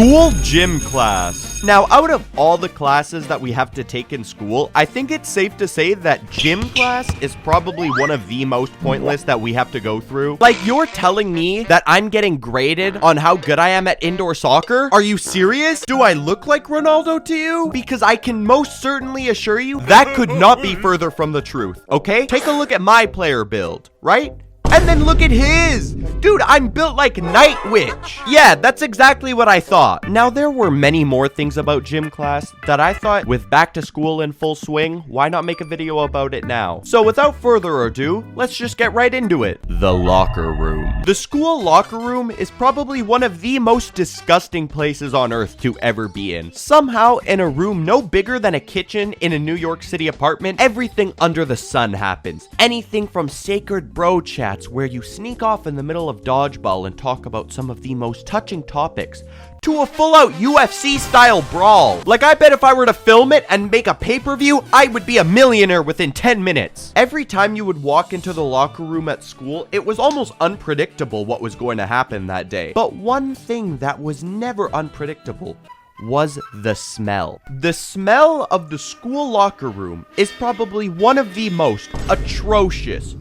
School gym class. Now, out of all the classes that we have to take in school, I think it's safe to say that gym class is probably one of the most pointless that we have to go through. Like, you're telling me that I'm getting graded on how good I am at indoor soccer? Are you serious? Do I look like Ronaldo to you? Because I can most certainly assure you that could not be further from the truth, okay? Take a look at my player build, right? And then look at his. Dude, I'm built like Night Witch. Yeah, that's exactly what I thought. Now, there were many more things about gym class that I thought, with back to school in full swing, why not make a video about it now? So without further ado, let's just get right into it. The locker room. The school locker room is probably one of the most disgusting places on earth to ever be in. Somehow, in a room no bigger than a kitchen in a New York City apartment, everything under the sun happens. Anything from sacred bro chats where you sneak off in the middle of dodgeball and talk about some of the most touching topics, to a full-out UFC style brawl. Like, I bet if I were to film it and make a pay-per-view, I would be a millionaire within 10 minutes. Every time you would walk into the locker room at school, it was almost unpredictable what was going to happen that day. But one thing that was never unpredictable was the smell. The smell of the school locker room is probably one of the most atrocious,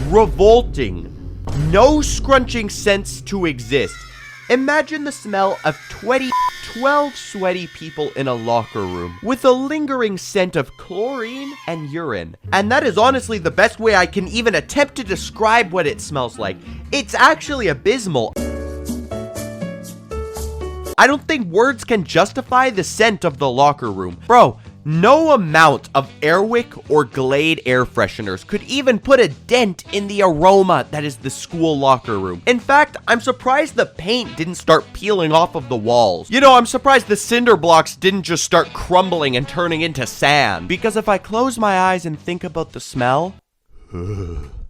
revolting, no scrunching scents to exist. Imagine the smell of 12 sweaty people in a locker room with a lingering scent of chlorine and urine. And that is honestly the best way I can even attempt to describe what it smells like. It's actually abysmal. I don't think words can justify the scent of the locker room. Bro, no amount of Airwick or Glade air fresheners could even put a dent in the aroma that is the school locker room. In fact, I'm surprised the paint didn't start peeling off of the walls. You know, I'm surprised the cinder blocks didn't just start crumbling and turning into sand. Because if I close my eyes and think about the smell,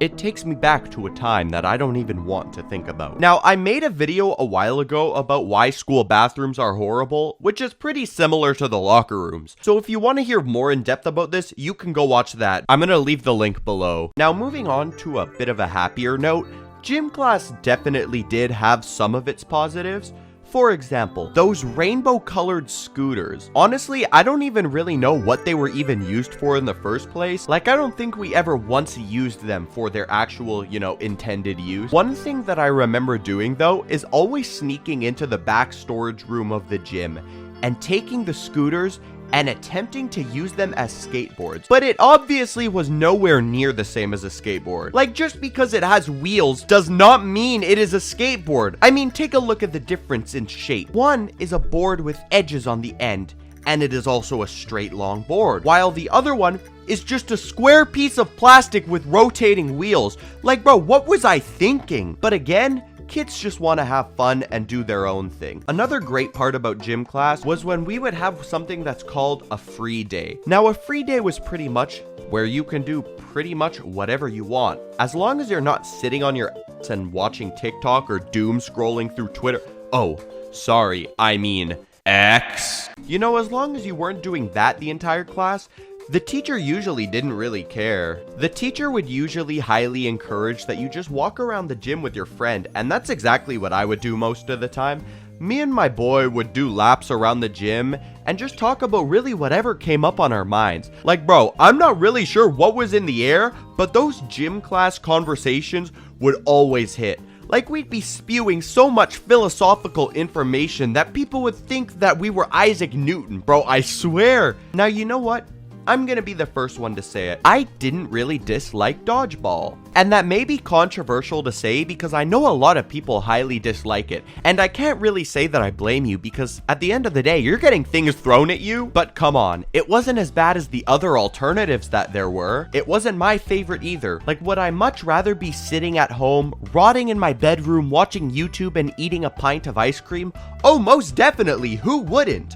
it takes me back to a time that I don't even want to think about. Now, I made a video a while ago about why school bathrooms are horrible, which is pretty similar to the locker rooms. So if you want to hear more in depth about this, you can go watch that. I'm gonna leave the link below. Now, moving on to a bit of a happier note, gym class definitely did have some of its positives. For example, those rainbow-colored scooters. Honestly, I don't even really know what they were even used for in the first place. Like, I don't think we ever once used them for their actual, you know, intended use. One thing that I remember doing, though, is always sneaking into the back storage room of the gym and taking the scooters and attempting to use them as skateboards. But it obviously was nowhere near the same as a skateboard. Like, just because it has wheels does not mean it is a skateboard. I mean, take a look at the difference in shape. One is a board with edges on the end, and it is also a straight long board, while the other one is just a square piece of plastic with rotating wheels. Like, bro, what was I thinking? But again, kids just want to have fun and do their own thing. Another great part about gym class was when we would have something that's called a free day. Now, a free day was pretty much where you can do pretty much whatever you want, as long as you're not sitting on your ass and watching TikTok or doom scrolling through Twitter. Oh, sorry, I mean X. You know, as long as you weren't doing that the entire class, the teacher usually didn't really care. The teacher would usually highly encourage that you just walk around the gym with your friend, and that's exactly what I would do most of the time. Me and my boy would do laps around the gym and just talk about really whatever came up on our minds. Like, bro, I'm not really sure what was in the air, but those gym class conversations would always hit. Like, we'd be spewing so much philosophical information that people would think that we were Isaac Newton, bro, I swear. Now, you know what? I'm gonna be the first one to say it. I didn't really dislike dodgeball. And that may be controversial to say because I know a lot of people highly dislike it. And I can't really say that I blame you because at the end of the day, you're getting things thrown at you. But come on, it wasn't as bad as the other alternatives that there were. It wasn't my favorite either. Like, would I much rather be sitting at home, rotting in my bedroom, watching YouTube and eating a pint of ice cream? Oh, most definitely, who wouldn't?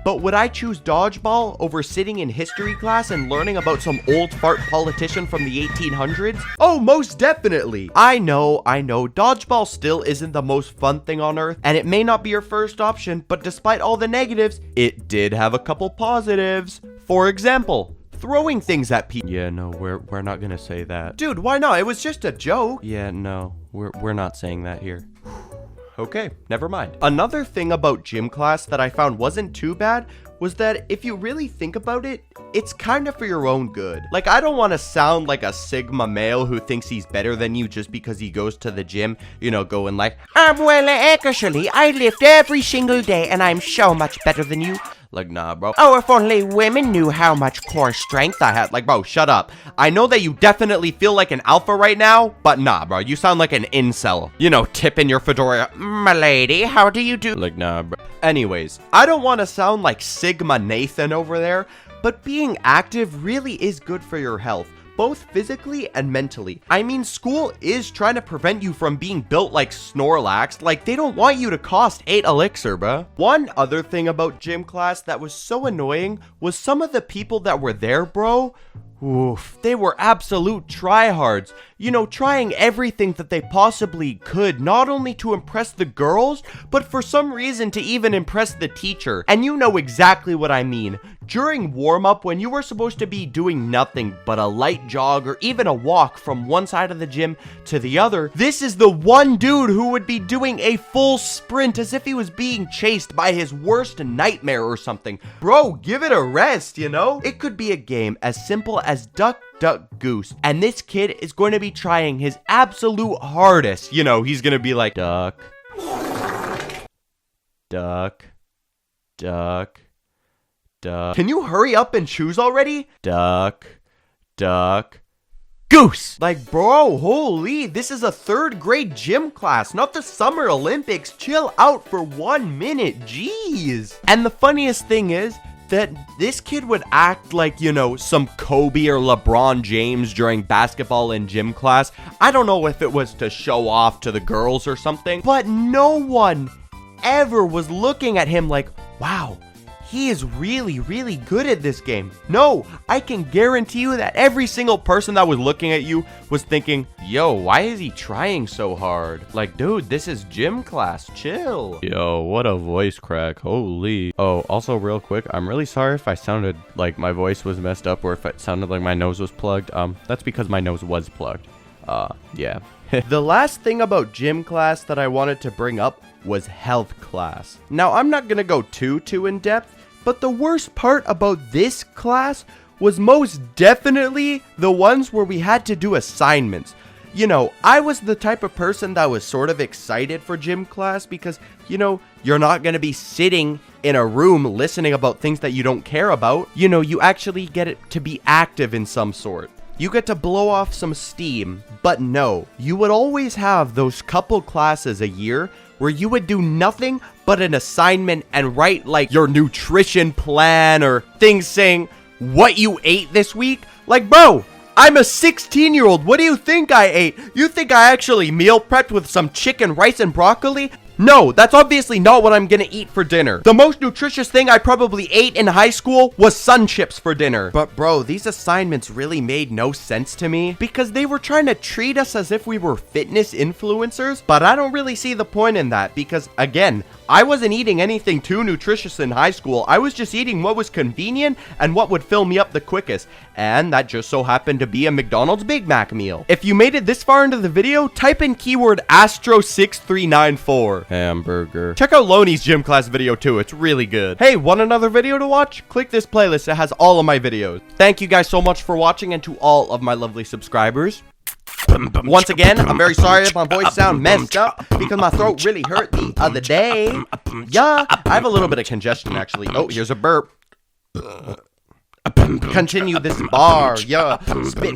But would I choose dodgeball over sitting in history class and learning about some old fart politician from the 1800s? Oh, most definitely. I know, dodgeball still isn't the most fun thing on earth, and it may not be your first option, but despite all the negatives, it did have a couple positives. For example, throwing things at people. Yeah, no, we're not gonna say that. Dude, why not? It was just a joke. Yeah, no, we're not saying that here. Okay, never mind. Another thing about gym class that I found wasn't too bad was that if you really think about it, it's kind of for your own good. Like, I don't want to sound like a Sigma male who thinks he's better than you just because he goes to the gym, you know, going like, well, actually, I lift every single day and I'm so much better than you. Like, nah, bro. Oh, if only women knew how much core strength I had. Like, bro, shut up. I know that you definitely feel like an alpha right now, but nah, bro. You sound like an incel. You know, tipping your fedora. M'lady, how do you do? Like, nah, bro. Anyways, I don't want to sound like Sigma Nathan over there, but being active really is good for your health, both physically and mentally. I mean, school is trying to prevent you from being built like Snorlax. Like, they don't want you to cost 8 elixir, bruh. One other thing about gym class that was so annoying was some of the people that were there, bro. Oof, they were absolute tryhards. You know, trying everything that they possibly could, not only to impress the girls, but for some reason to even impress the teacher. And you know exactly what I mean. During warm-up, when you were supposed to be doing nothing but a light jog or even a walk from one side of the gym to the other, this is the one dude who would be doing a full sprint as if he was being chased by his worst nightmare or something. Bro, give it a rest, you know? It could be a game as simple as duck, duck, goose, and this kid is going to be trying his absolute hardest. You know, he's going to be like, duck, duck, duck, duck. Can you hurry up and choose already? Duck, duck, goose. Like, bro, holy, this is a 3rd grade gym class, not the Summer Olympics. Chill out for 1 minute, jeez. And the funniest thing is that this kid would act like, you know, some Kobe or LeBron James during basketball in gym class. I don't know if it was to show off to the girls or something, but no one ever was looking at him like, wow, he is really, really good at this game. No, I can guarantee you that every single person that was looking at you was thinking, yo, why is he trying so hard? Like, dude, this is gym class, chill. Yo, what a voice crack, holy. Oh, also real quick, I'm really sorry if I sounded like my voice was messed up or if it sounded like my nose was plugged. That's because my nose was plugged. Yeah. The last thing about gym class that I wanted to bring up was health class. Now, I'm not gonna go too in depth, but the worst part about this class was most definitely the ones where we had to do assignments. You know, I was the type of person that was sort of excited for gym class because, you know, you're not going to be sitting in a room listening about things that you don't care about. You know, you actually get it to be active in some sort. You get to blow off some steam. But no, you would always have those couple classes a year where you would do nothing but an assignment and write like your nutrition plan or things saying what you ate this week. Like, bro, I'm a 16-year-old. What do you think I ate? You think I actually meal prepped with some chicken, rice, and broccoli? No, that's obviously not what I'm gonna eat for dinner. The most nutritious thing I probably ate in high school was sun chips for dinner. But bro, these assignments really made no sense to me because they were trying to treat us as if we were fitness influencers, but I don't really see the point in that because, again, I wasn't eating anything too nutritious in high school. I was just eating what was convenient and what would fill me up the quickest. And that just so happened to be a McDonald's Big Mac meal. If you made it this far into the video, type in keyword Astro6394. Hamburger. Check out Loney's gym class video too. It's really good. Hey, want another video to watch? Click this playlist. It has all of my videos. Thank you guys so much for watching, and to all of my lovely subscribers. Once again, I'm very sorry if my voice sounds messed up because my throat really hurt the other day. Yeah, I have a little bit of congestion actually. Oh, here's a burp. Continue this bar. Yeah, spit